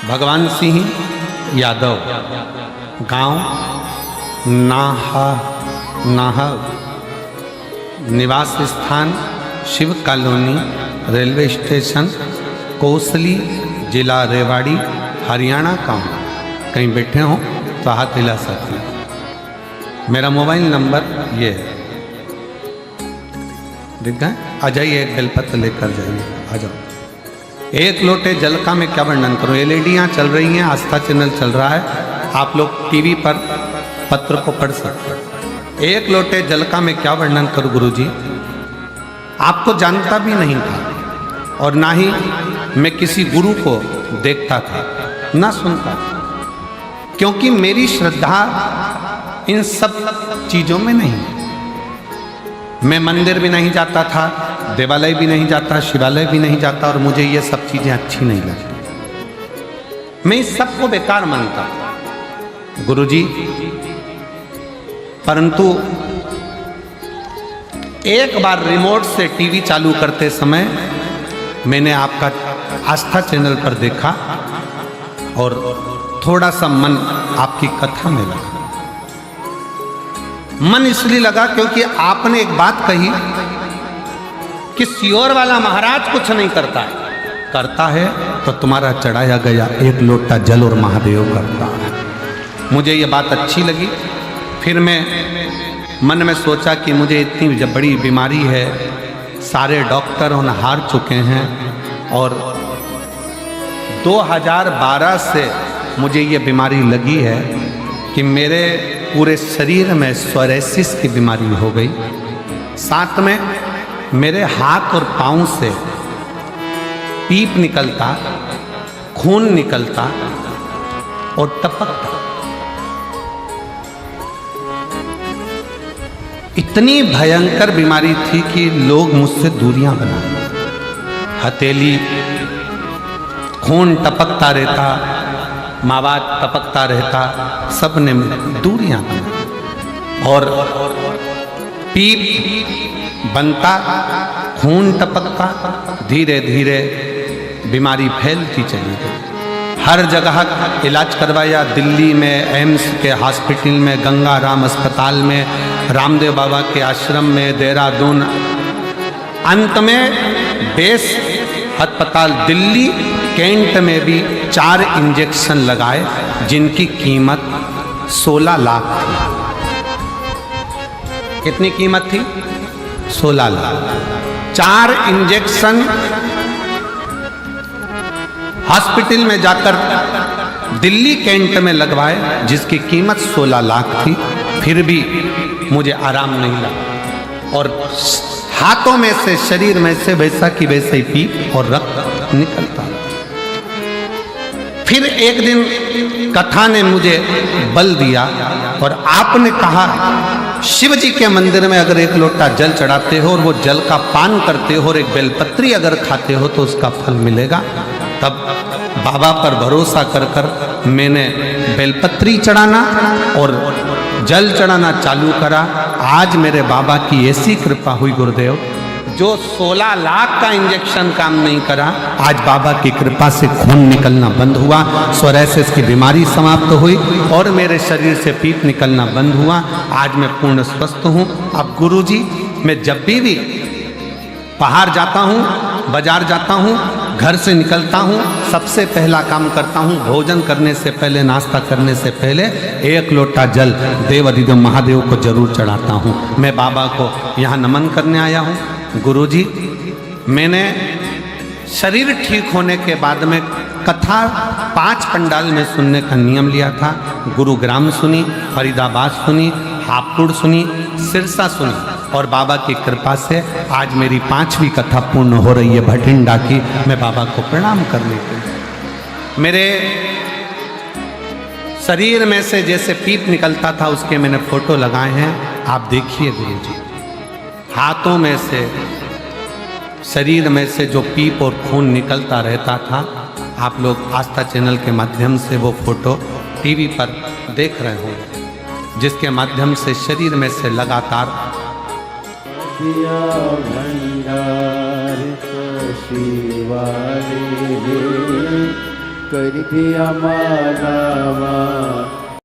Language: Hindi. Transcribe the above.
भगवान सिंह यादव, गांव नाहा, निवास स्थान Shiv colony, railway station Kosli, जिला रेवाड़ी, हरियाणा का हूँ। कहीं बैठे हो तो हाथ हिला सकते हैं। मेरा मोबाइल नंबर ये है, दिख गए? आ जाइए, एक बेलपत्र लेकर जाइए, आ जाओ। एक लोटे जल का मैं क्या वर्णन करूं? एलईडियाँ चल रही हैं, आस्था चैनल चल रहा है, आप लोग टीवी पर पत्र को पढ़ सकते हैं। एक लोटे जल का मैं क्या वर्णन करूं गुरुजी? आपको जानता भी नहीं था और ना ही मैं किसी गुरु को देखता था, ना सुनता था, क्योंकि मेरी श्रद्धा इन सब चीजों में नहीं। मैं मंदिर भी नहीं जाता था, देवालय भी नहीं जाता, शिवालय भी नहीं जाता, और मुझे ये सब चीजें अच्छी नहीं लगती। मैं इस सब को बेकार मानता था गुरुजी। परंतु एक बार रिमोट से टीवी चालू करते समय मैंने आपका आस्था चैनल पर देखा और थोड़ा सा मन आपकी कथा में लगा। मन इसलिए लगा क्योंकि आपने एक बात कही कि सियोर वाला महाराज कुछ नहीं करता है, करता है तो तुम्हारा चढ़ाया गया एक लोटा जल और महादेव करता है। मुझे ये बात अच्छी लगी। फिर मैं मन में सोचा कि मुझे इतनी बड़ी बीमारी है, सारे डॉक्टर हार चुके हैं, और 2012 से मुझे ये बीमारी लगी है कि मेरे पूरे शरीर में सोरायसिस की बीमारी हो गई। साथ में मेरे हाथ और पाँव से पीप निकलता, खून निकलता और टपकता। इतनी भयंकर बीमारी थी कि लोग मुझसे दूरियां बना, हथेली, खून टपकता रहता, मावाद टपकता रहता, सब ने दूरियां बना, और पीप बनता, खून टपकता, धीरे धीरे बीमारी फैलती चली गई। हर जगह इलाज करवाया, दिल्ली में एम्स के हॉस्पिटल में, गंगा राम अस्पताल में, रामदेव बाबा के आश्रम में, देहरादून, अंत में बेस अस्पताल दिल्ली कैंट में भी 4 इंजेक्शन लगाए, जिनकी कीमत 16 लाख थी। कितनी कीमत थी? 16 लाख। 4 इंजेक्शन हॉस्पिटल में जाकर दिल्ली कैंट में लगवाए, जिसकी कीमत 16 लाख थी। फिर भी मुझे आराम नहीं लगा, और हाथों में से, शरीर में से वैसा की वैसे ही पीप और रक्त निकलता। फिर एक दिन कथा ने मुझे बल दिया और आपने कहा, शिव जी के मंदिर में अगर एक लोटा जल चढ़ाते हो और वो जल का पान करते हो और एक बेलपत्री अगर खाते हो तो उसका फल मिलेगा। तब बाबा पर भरोसा कर कर मैंने बेलपत्री चढ़ाना और जल चढ़ाना चालू करा। आज मेरे बाबा की ऐसी कृपा हुई गुरुदेव, जो 16 लाख का इंजेक्शन काम नहीं करा, आज बाबा की कृपा से खून निकलना बंद हुआ, सोरायसिस की बीमारी समाप्त हुई और मेरे शरीर से पीप निकलना बंद हुआ। आज मैं पूर्ण स्वस्थ हूँ। अब गुरुजी, मैं जब भी बाहर जाता हूँ, बाजार जाता हूँ, घर से निकलता हूँ, सबसे पहला काम करता हूँ, भोजन करने से पहले, नाश्ता करने से पहले एक लोटा जल देव अधिदेव महादेव को जरूर चढ़ाता हूँ। मैं बाबा को यहाँ नमन करने आया हूँ। गुरुजी, मैंने शरीर ठीक होने के बाद में कथा 5 पंडाल में सुनने का नियम लिया था। गुरुग्राम सुनी, फरीदाबाद सुनी, हापुड़ सुनी, सिरसा सुनी, और बाबा की कृपा से आज मेरी 5वीं कथा पूर्ण हो रही है भटिंडा की। मैं बाबा को प्रणाम करने के लिए, मेरे शरीर में से जैसे पीप निकलता था उसके मैंने फोटो लगाए हैं, आप देखिए गुरुजी। हाथों में से, शरीर में से जो पीप और खून निकलता रहता था, आप लोग आस्था चैनल के माध्यम से वो फोटो टीवी पर देख रहे होंगे, जिसके माध्यम से शरीर में से लगातार કરી દિયા મારા